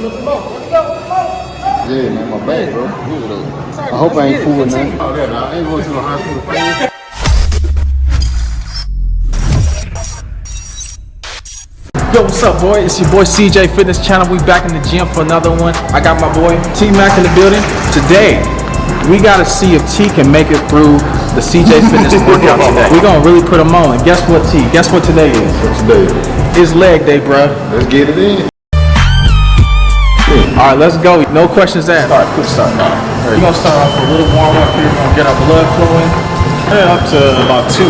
Yeah, man, my back, bro. I hope I ain't cool enough. Oh, yeah, I ain't going to the hospital. Yo, what's up, boy? It's your boy CJ Fitness Channel. We back in the gym for another one. I got my boy T-Mac in the building. Today, we gotta see if T can make it through the CJ Fitness workout today. We're gonna really put him on. And guess what, T? Guess what today is? What today? It's leg day, bruh. Let's get it in. All right, let's go. No questions asked. All right, quick start. We're gonna start off with a little warm up here. We're gonna get our blood flowing. Up to about 2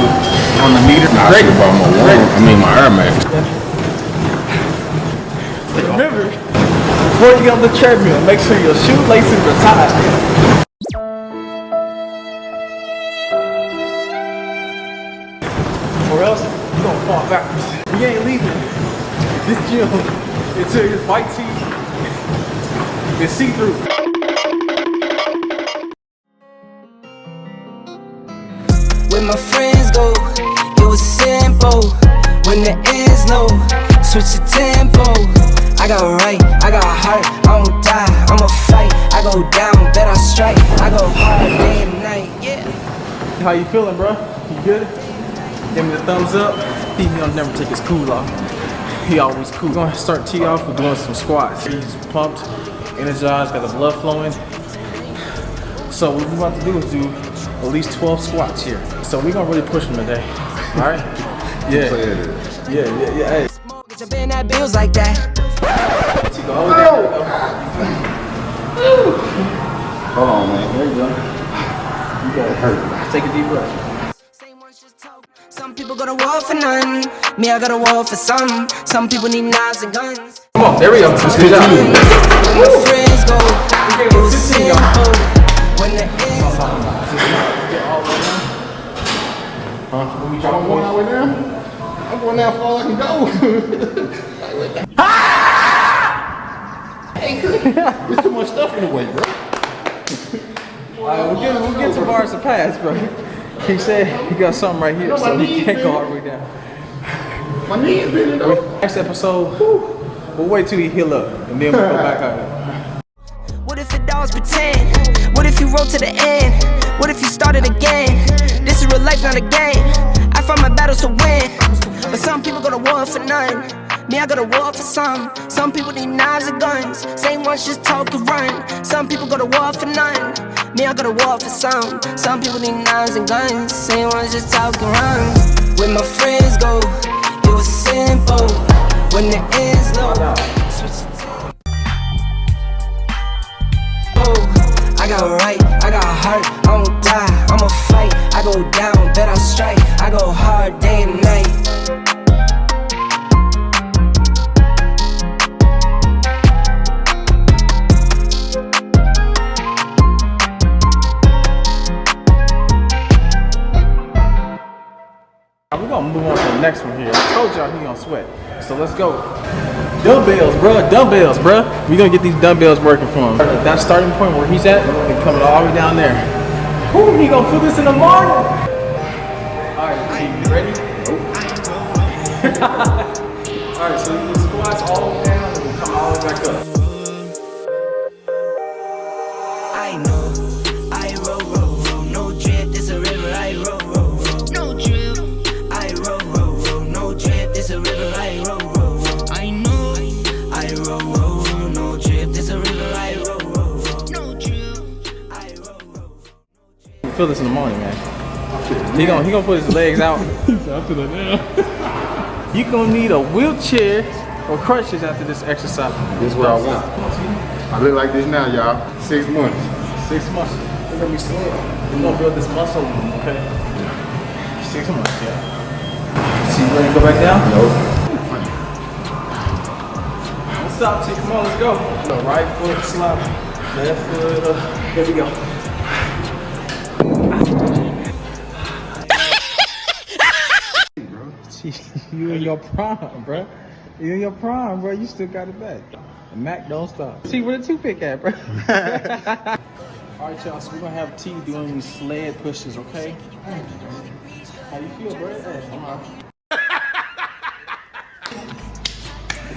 on the meter. Nah, I should have brought my warm. I mean, my Air Max. Remember, before you get on the treadmill, make sure your shoelaces are tied. Or else you're gonna fall backwards. We ain't leaving this gym until your white tee is see-through. Where my friends go, it was simple. When the end's low, switch the tempo. I got right, I got heart, I won't die, I'ma fight. I go down, bet I strike, I go hard day and night, yeah. How you feeling, bro? You good? Give me the thumbs up. He'll never take his cool off. He always cool. We're gonna start T off with doing some squats. He's pumped, energized, got the blood flowing. So what we're about to do is do at least 12 squats here. So we're gonna really push him today. All right? Yeah. Hey. Get your band that bills like that. Hold on, man. There you go. You got it hurt. Take a deep breath. Some people go to war for none. Me, I go to war for some. Some people need knives and guns. Come on, there we go. Let's do that. My friends go, it was simple. When the ends I'm going all the way down. I'm going down far I can go. There's too much stuff in the way, bro. We'll get to bars to pass, bro. He said he got something right here, so he can't go all the way down. My knee is bending though. Next episode, we'll wait till he heal up, and then we'll go back out. What if the dogs pretend? What if you roll to the end? What if you started again? This is real life, not a game. I fight my battles to win, but some people go to war for none. Me, I go to war for some. Some people need knives and guns. Same ones just talk and run. Some people go to war for none. Me, I go to war for some. Some people need knives and guns. Same ones just talk and run. Where my friends go, it was simple. When the end's low, switch the tempo. I got right, I got heart, I won't die, I'ma fight. I go down, bet I strike, I go hard day and night. We're gonna move on to the next one here. I told y'all he gonna sweat. So let's go. Dumbbells, bruh. We're gonna get these dumbbells working for him. That starting point where he's at, and coming all the way down there. Whew, he gonna feel this in the morning. Alright, team, you ready? Alright, so you do squats all the way down and we'll come all the way back up. I know, I roll, no drip, this a river, I roll, no drip. I roll, no drip, this a river, I roll. I know, I roll, no drip, this a river, I roll, no drip. I roll. You feel this in the morning, man. He gonna put his legs out. You gonna need a wheelchair or crutches after this exercise. This is what I want. I look like this now, y'all. 6 months. 6 months. We're gonna be slim. We're gonna build this muscle, okay? 6 months, yeah. So you ready to go back down? Nope. Don't stop, T. Come on, let's go. So right foot slap, left foot up. Here we go. You in your prime, bro. You in your prime, bro. You still got it back. And Mac don't stop. See where the toothpick at, bro. All right, y'all. So we're gonna have T doing these sled pushes, okay? How you feel, bro? Hey, come on.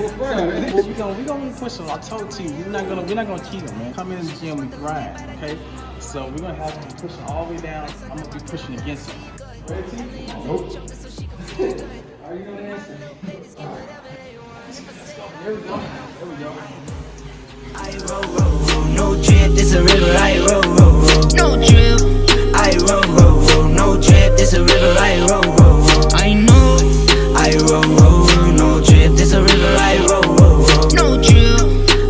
Well, we gonna push him. I told you, we're not gonna cheat him, man. Come in the gym, we grind, okay? So we're gonna have him pushing all the way down. I'm gonna be pushing against him. Ready? Nope. Are you gonna answer? There we go. There we go. I roll, no drip, this a river. I roll, no drip. I roll, no drip, this a river. I roll, I know. I roll, no drip, this a river. I roll, no drip.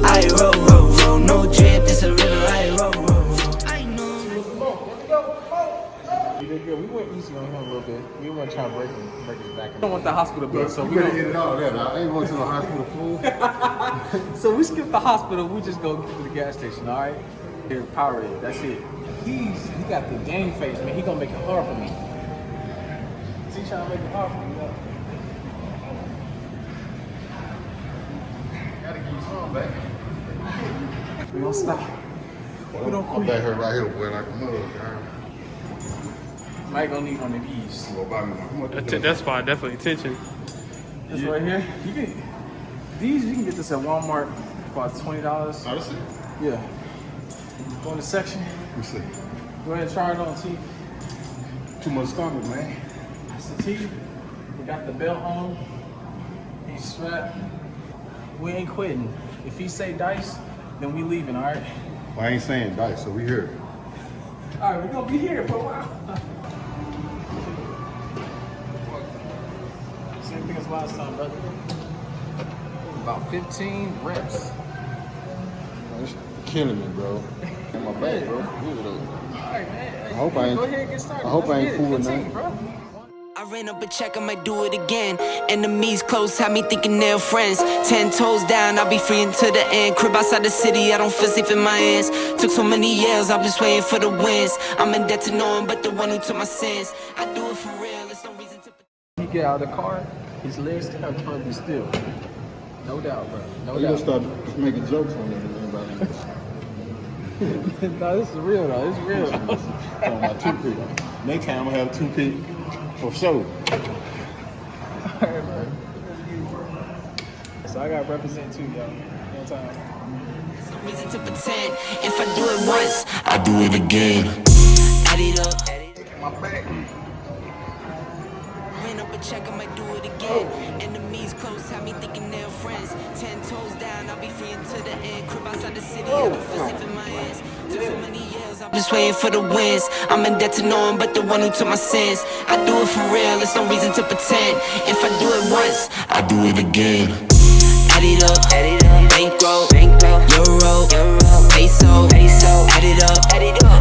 I roll, no drip, this a river. I roll, I know. You did good. We went easy on him a little bit. We were gonna try to break his back. We don't want the hospital bill, so we gotta get it all there. I ain't going to the hospital fool. So we skip the hospital. We just go to the gas station. All right. Here, Powerade. That's it. He got the game face, man. He gonna make it hard for me. Is he trying to make it hard for me? No. Gotta keep strong, baby. We don't stop. We don't I'm quit. back here right here, boy, like a mother, man. Mike gonna need one of these. Well, Bobby, how much you doing? That's fine, definitely attention. This right here. You can get this at Walmart for about $20. Oh, that's it? Yeah. Go in the section. Let me see. Go ahead and try it on T. Too much stomach, man. That's the T. We got the belt on. He's strapped. We ain't quitting. If he say dice, then we leaving, all right? Well, I ain't saying dice, so we here. All right, we're gonna be here for a while. Same thing as last time, brother. About 15 reps. It's killing me, bro. In my back, bro. Good though. All right, man. I hope I ain't. Go ahead and get started. I hope I ain't Let's get it. fooling 15, nothing. bro. I ran up a check, I might do it again. Enemies close, had me thinking they're friends. 10 toes down, I'll be free until the end. Crib outside the city, I don't feel safe in my hands. Took so many years, I'm just waiting for the wins. I'm in debt to no one but the one who took my sins. I do it for real, there's no reason to. He get out of the car, his legs still trying to be still. No doubt, bro. No You gonna doubt. start making jokes on everybody. No, this is real though. This is real. On my toothpick. Next time I'm gonna have a toothpick for sure. Alright, bro. So I gotta represent too, yo. One time. No reason to pretend. If I do it once, I do it again. Add it up. My back. Ran up a check, I might do it again. Enemies close, had me thinking they're friends. 10 toes down, I'll be free until the end. Crib outside the city, I don't feel safe in my hands. Took so many years, I'm just waiting for the wins. I'm in debt to no one but the one who took my sins. I do it for real, there's no reason to pretend. If I do it once, I do it again. Add it up, bankroll, euro, peso, add it up.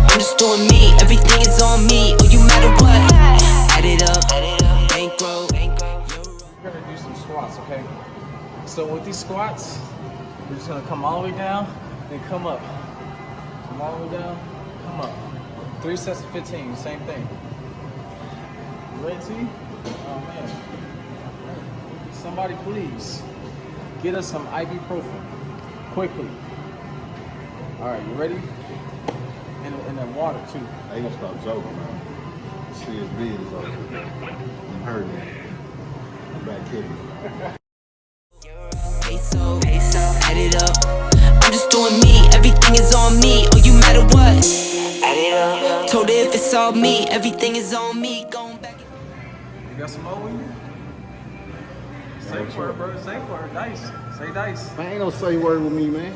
I'm just doing me, everything is on me. Oh, you matter what? Add it up, bankroll, We're gonna do some squats, okay? So with these squats, we're just gonna come all the way down, then come up. Come all the way down, come up. 3 sets of 15, same thing. You ready, T? Oh man. Somebody please get us some ibuprofen quickly. All right, you ready? And then water too. I ain't gonna stop joking, man. CSB is over. I'm hurting. I'm back kicking. peso, add it up. I'm just doing me, everything is on me. Oh, you matter what? Add it up. Told her if it's all me, everything is on me. Going back. You got some more in you? Safe word, bro. Safe word. Dice. Say dice. Man, ain't no say word with me, man.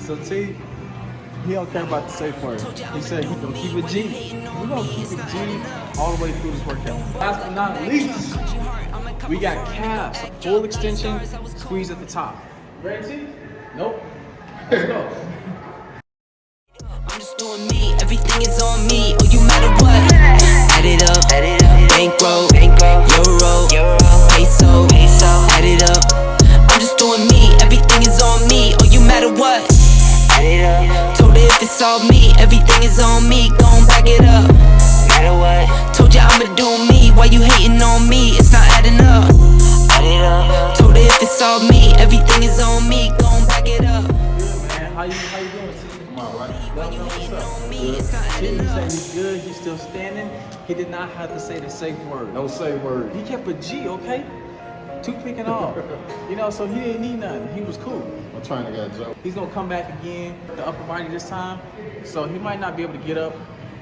So T, he don't care about the safe word. He said he gonna keep it G. We're gonna keep it G all the way through this workout. Last but not least, we got calves, full extension, squeeze at the top. Ready, T? Nope. Let's go. I'm just doing me, everything is on me. Oh, you matter what? Add it up, bankroll, euro, peso, add it up. I'm just doing me, everything is on me. Oh, you matter what? Add it up. Told her if it's all me, everything is on me. Gon' back it up. Matter what? Told you I'ma do me. Why you hating on me? It's not adding up. Add it up. Told her if it's all me, everything is on me. Gon' back it up. Good, man. How you doing, T? I'm all right. What's up? Me, it's not T, adding he up. said he's good. He's still standing. He did not have to say the safe word. No say word. He kept a G, okay? toothpick and all. You know, so he didn't need nothing. He was cool. My trainer got Joe. He's gonna come back again, the upper body this time. So he might not be able to get up,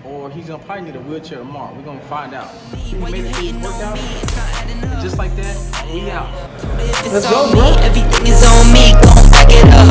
or he's gonna probably need a wheelchair tomorrow. We're gonna find out. He made it through his workout, and just like that, we out. Let's go, bro. Everything is on me, gon' back it up.